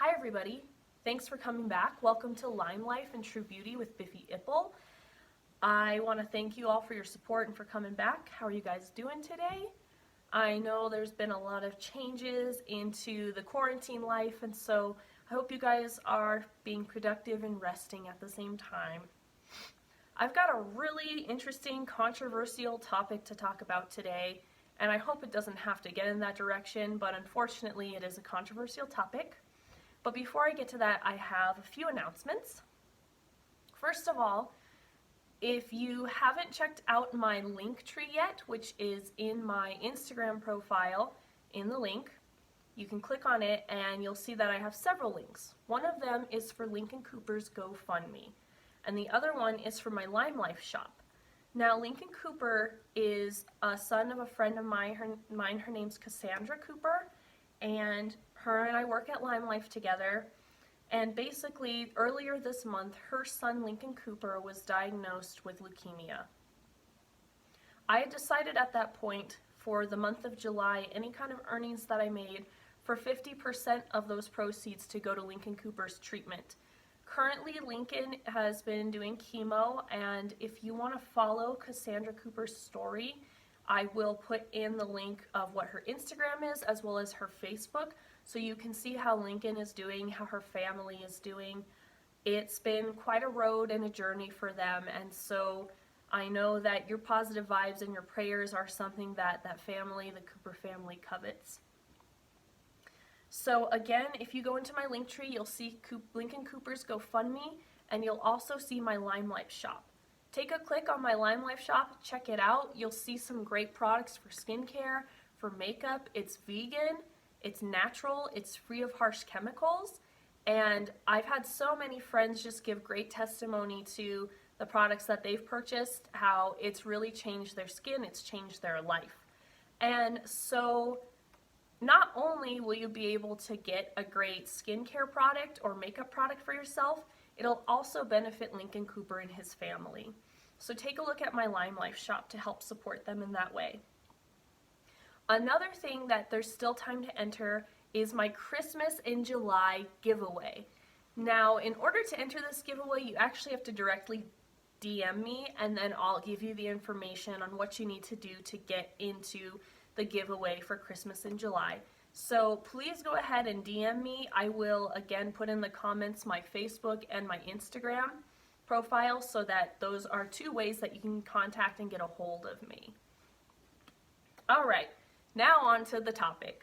Hi everybody, thanks for coming back. Welcome to Lime Life and True Beauty with Biffy Ipple. I want to thank you all for your support and for coming back. How are you guys doing today? I know there's been a lot of changes into the quarantine life, and so I hope you guys are being productive and resting at the same time. I've got a really interesting, controversial topic to talk about today, and I hope it doesn't have to get in that direction, but unfortunately it is a controversial topic. But before I get to that, I have a few announcements. First of all, if you haven't checked out my link tree yet, which is in my Instagram profile in the link, you can click on it and you'll see that I have several links. One of them is for Lincoln Cooper's GoFundMe, and the other one is for my Lime Life shop. Now, Lincoln Cooper is a son of a friend of mine. Her name's Cassandra Cooper, and her and I work at Lime Life together. And basically, earlier this month, her son Lincoln Cooper was diagnosed with leukemia. I had decided at that point for the month of July, any kind of earnings that I made, for 50% of those proceeds to go to Lincoln Cooper's treatment. Currently, Lincoln has been doing chemo, and if you want to follow Cassandra Cooper's story, I will put in the link of what her Instagram is as well as her Facebook, so you can see how Lincoln is doing, how her family is doing. It's been quite a road and a journey for them, and so I know that your positive vibes and your prayers are something that the Cooper family, covets. So again, if you go into my link tree, you'll see Lincoln Cooper's GoFundMe, and you'll also see my Lime Life shop. Take a click on my Lime Life shop, check it out. You'll see some great products for skincare, for makeup. It's vegan, it's natural, it's free of harsh chemicals, and I've had so many friends just give great testimony to the products that they've purchased, how it's really changed their skin, it's changed their life. And so not only will you be able to get a great skincare product or makeup product for yourself, it'll also benefit Lincoln Cooper and his family. So take a look at my Lime Life shop to help support them in that way. Another thing that there's still time to enter is my Christmas in July giveaway. Now, in order to enter this giveaway, you actually have to directly DM me, and then I'll give you the information on what you need to do to get into the giveaway for Christmas in July. So please go ahead and DM me. I will again put in the comments my Facebook and my Instagram profile, so that those are two ways that you can contact and get a hold of me. Alright, now on to the topic.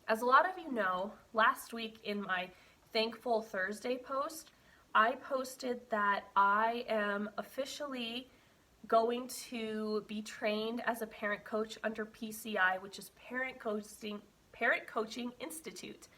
As a lot of you know, last week in my Thankful Thursday post, I posted that I am officially going to be trained as a parent coach under PCI, which is Parent Coaching Institute.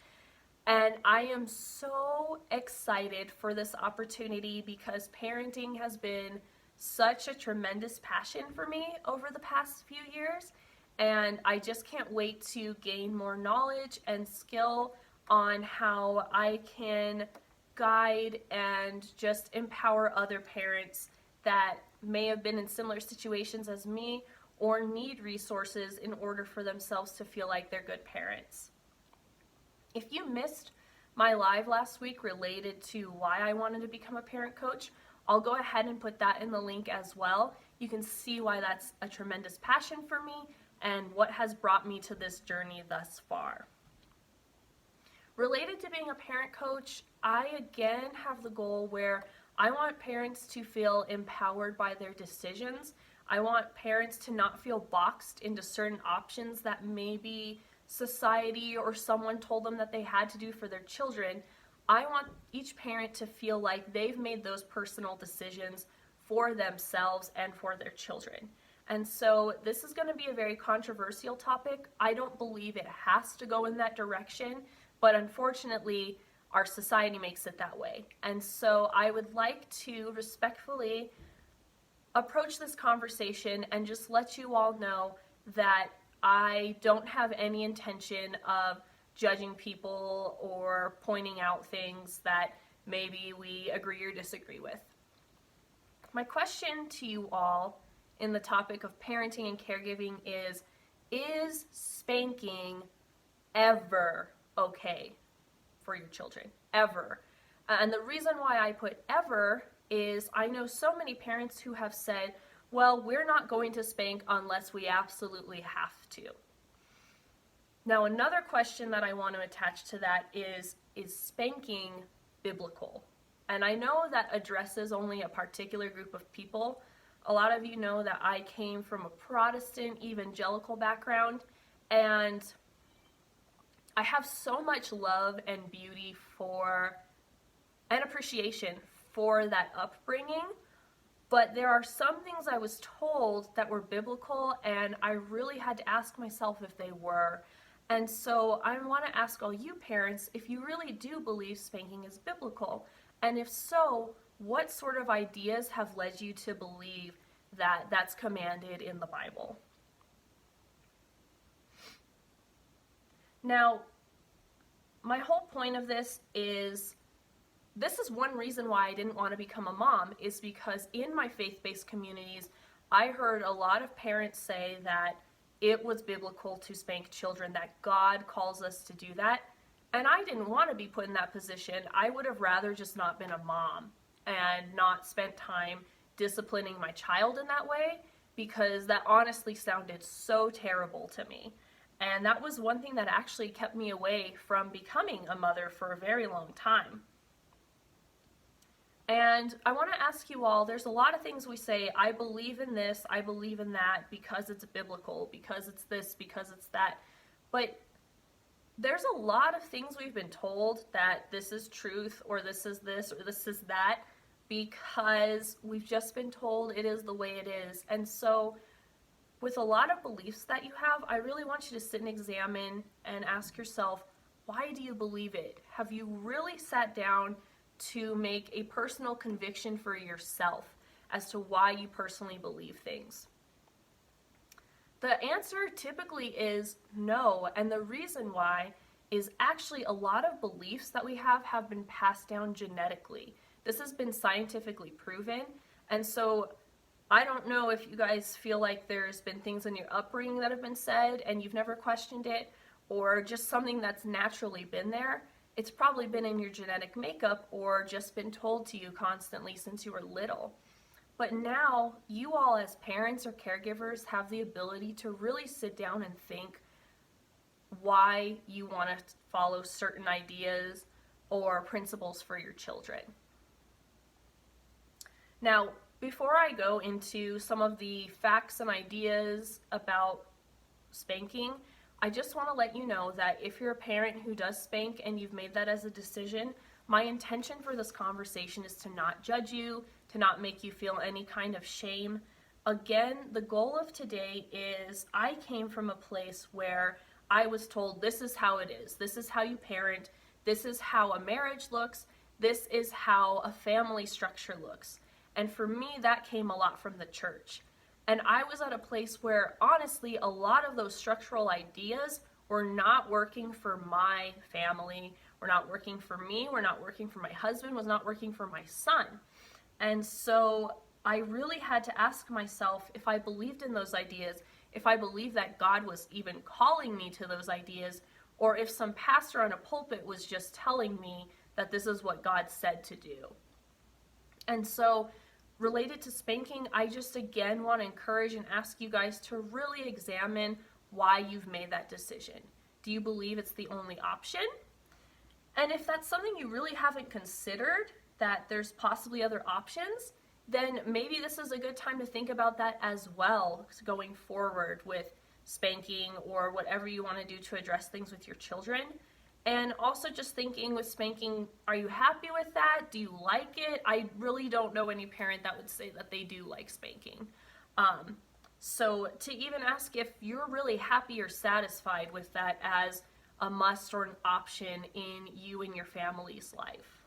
And I am so excited for this opportunity because parenting has been such a tremendous passion for me over the past few years, and I just can't wait to gain more knowledge and skill on how I can guide and just empower other parents that may have been in similar situations as me or need resources in order for themselves to feel like they're good parents. If you missed my live last week related to why I wanted to become a parent coach, I'll go ahead and put that in the link as well. You can see why that's a tremendous passion for me and what has brought me to this journey thus far. Related to being a parent coach, I again have the goal where I want parents to feel empowered by their decisions. I want parents to not feel boxed into certain options that maybe society or someone told them that they had to do for their children. I want each parent to feel like they've made those personal decisions for themselves and for their children. And so this is going to be a very controversial topic. I don't believe it has to go in that direction, but unfortunately, our society makes it that way. And so I would like to respectfully approach this conversation and just let you all know that I don't have any intention of judging people or pointing out things that maybe we agree or disagree with. My question to you all in the topic of parenting and caregiving is spanking ever okay? for your children, ever. And the reason why I put ever is I know so many parents who have said, well, we're not going to spank unless we absolutely have to. Now, another question that I want to attach to that is spanking biblical? And I know that addresses only a particular group of people. A lot of you know that I came from a Protestant evangelical background, and I have so much love and beauty for and appreciation for that upbringing, but there are some things I was told that were biblical, and I really had to ask myself if they were. And so I want to ask all you parents if you really do believe spanking is biblical, and if so, what sort of ideas have led you to believe that that's commanded in the Bible? Now, my whole point of this is one reason why I didn't want to become a mom, is because in my faith-based communities, I heard a lot of parents say that it was biblical to spank children, that God calls us to do that. And I didn't want to be put in that position. I would have rather just not been a mom and not spent time disciplining my child in that way, because that honestly sounded so terrible to me. And that was one thing that actually kept me away from becoming a mother for a very long time. And I want to ask you all, there's a lot of things we say, I believe in this, I believe in that, because it's biblical, because it's this, because it's that. But there's a lot of things we've been told that this is truth, or this is this, or this is that, because we've just been told it is the way it is. And so with a lot of beliefs that you have, I really want you to sit and examine and ask yourself, why do you believe it? Have you really sat down to make a personal conviction for yourself as to why you personally believe things? The answer typically is no, and the reason why is actually a lot of beliefs that we have been passed down genetically. This has been scientifically proven, and so I don't know if you guys feel like there's been things in your upbringing that have been said and you've never questioned it, or just something that's naturally been there. It's probably been in your genetic makeup or just been told to you constantly since you were little. But now, you all as parents or caregivers have the ability to really sit down and think why you want to follow certain ideas or principles for your children. Now, before I go into some of the facts and ideas about spanking, I just want to let you know that if you're a parent who does spank and you've made that as a decision, my intention for this conversation is to not judge you, to not make you feel any kind of shame. Again, the goal of today is I came from a place where I was told this is how it is, this is how you parent, this is how a marriage looks, this is how a family structure looks. And for me, that came a lot from the church. And I was at a place where, honestly, a lot of those structural ideas were not working for my family, were not working for me, were not working for my husband, was not working for my son. And so I really had to ask myself if I believed in those ideas, if I believed that God was even calling me to those ideas, or if some pastor on a pulpit was just telling me that this is what God said to do. And so related to spanking, I just again want to encourage and ask you guys to really examine why you've made that decision. Do you believe it's the only option? And if that's something you really haven't considered, that there's possibly other options, then maybe this is a good time to think about that as well going forward with spanking or whatever you want to do to address things with your children. And also just thinking with spanking, are you happy with that? Do you like it? I really don't know any parent that would say that they do like spanking. So to even ask if you're really happy or satisfied with that as a must or an option in you and your family's life.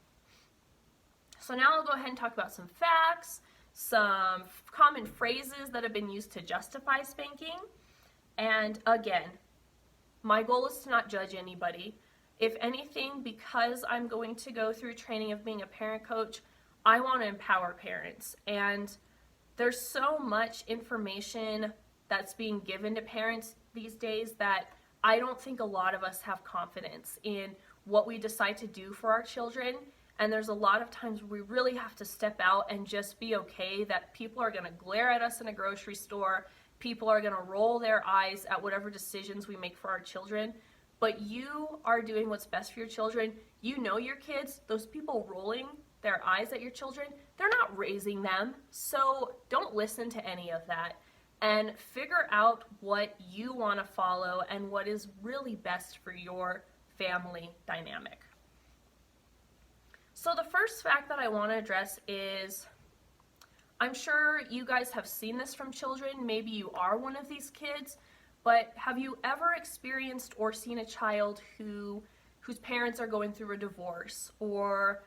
So now I'll go ahead and talk about some facts, some common phrases that have been used to justify spanking. And again, my goal is to not judge anybody. If anything, because I'm going to go through training of being a parent coach, I want to empower parents. And there's so much information that's being given to parents these days that I don't think a lot of us have confidence in what we decide to do for our children. And there's a lot of times we really have to step out and just be okay that people are going to glare at us in a grocery store. People are going to roll their eyes at whatever decisions we make for our children. But you are doing what's best for your children. You know your kids. Those people rolling their eyes at your children, they're not raising them. So don't listen to any of that. And figure out what you want to follow and what is really best for your family dynamic. So the first fact that I want to address is, I'm sure you guys have seen this from children. Maybe you are one of these kids, but have you ever experienced or seen a child whose parents are going through a divorce, or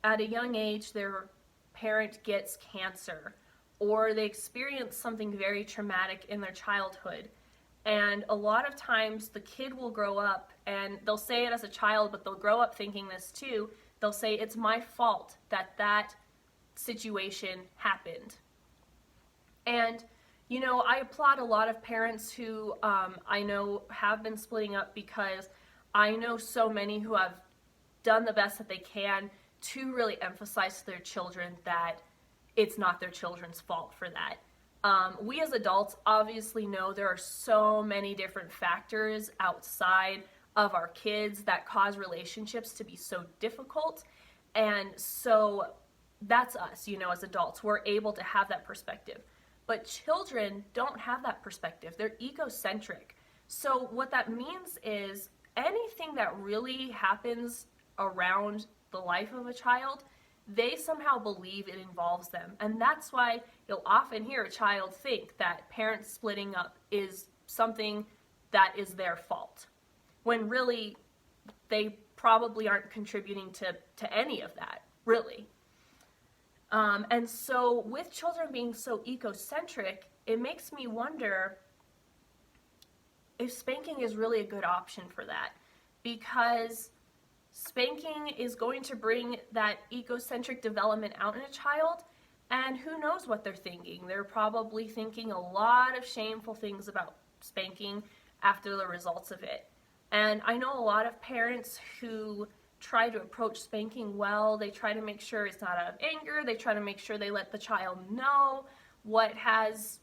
at a young age their parent gets cancer, or they experience something very traumatic in their childhood? And a lot of times the kid will grow up, and they'll say it as a child, but they'll grow up thinking this too. They'll say, it's my fault that situation happened. And, you know, I applaud a lot of parents who I know have been splitting up, because I know so many who have done the best that they can to really emphasize to their children that it's not their children's fault for that. We as adults obviously know there are so many different factors outside of our kids that cause relationships to be so difficult. And so that's us, you know, as adults, we're able to have that perspective. But children don't have that perspective. They're egocentric. So what that means is anything that really happens around the life of a child, they somehow believe it involves them. And that's why you'll often hear a child think that parents splitting up is something that is their fault, when really they probably aren't contributing to any of that, really. And so with children being so egocentric, it makes me wonder if spanking is really a good option for that, because spanking is going to bring that egocentric development out in a child, and who knows what they're thinking. They're probably thinking a lot of shameful things about spanking after the results of it. And I know a lot of parents who try to approach spanking well. They try to make sure it's not out of anger. They try to make sure they let the child know what has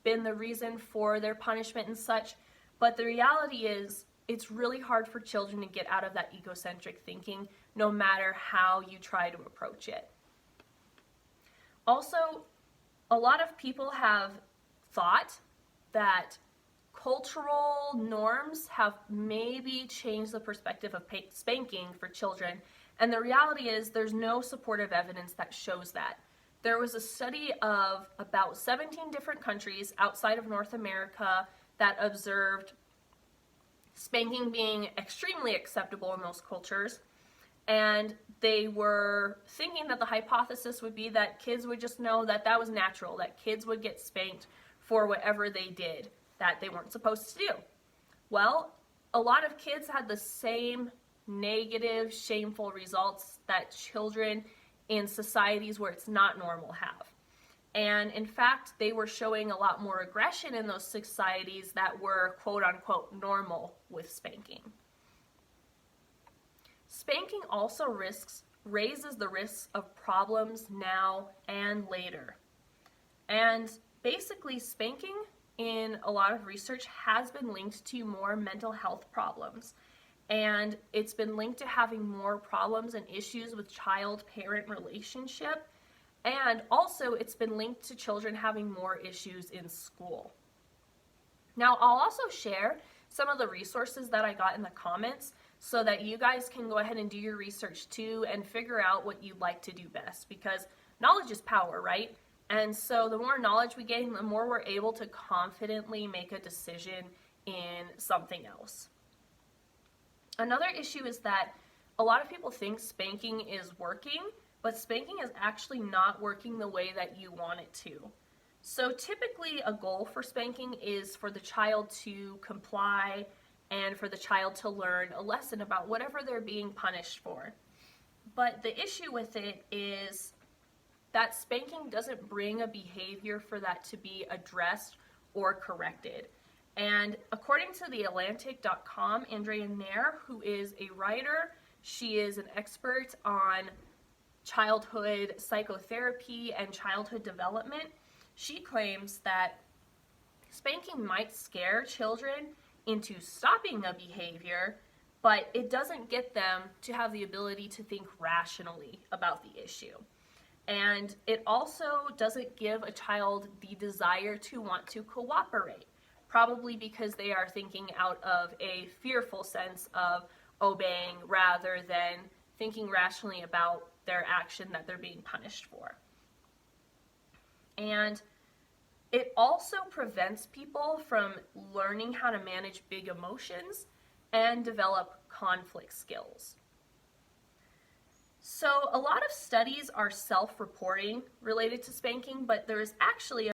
been the reason for their punishment and such. But the reality is, it's really hard for children to get out of that egocentric thinking, no matter how you try to approach it. Also, a lot of people have thought that cultural norms have maybe changed the perspective of spanking for children, and the reality is there's no supportive evidence that shows that. There was a study of about 17 different countries outside of North America that observed spanking being extremely acceptable in those cultures, and they were thinking that the hypothesis would be that kids would just know that that was natural, that kids would get spanked for whatever they did that they weren't supposed to do. Well, a lot of kids had the same negative, shameful results that children in societies where it's not normal have. And in fact, they were showing a lot more aggression in those societies that were quote unquote normal with spanking. Spanking also raises the risks of problems now and later. And basically, spanking in a lot of research has been linked to more mental health problems. And it's been linked to having more problems and issues with child-parent relationship. And also it's been linked to children having more issues in school. Now, I'll also share some of the resources that I got in the comments so that you guys can go ahead and do your research too and figure out what you'd like to do best, because knowledge is power, right? And so the more knowledge we gain, the more we're able to confidently make a decision in something else. Another issue is that a lot of people think spanking is working, but spanking is actually not working the way that you want it to. So typically a goal for spanking is for the child to comply and for the child to learn a lesson about whatever they're being punished for. But the issue with it is that spanking doesn't bring a behavior for that to be addressed or corrected. And according to theatlantic.com, Andrea Nair, who is a writer, she is an expert on childhood psychotherapy and childhood development. She claims that spanking might scare children into stopping a behavior, but it doesn't get them to have the ability to think rationally about the issue. And it also doesn't give a child the desire to want to cooperate, probably because they are thinking out of a fearful sense of obeying rather than thinking rationally about their action that they're being punished for. And it also prevents people from learning how to manage big emotions and develop conflict skills. So a lot of studies are self-reporting related to spanking, but there is actually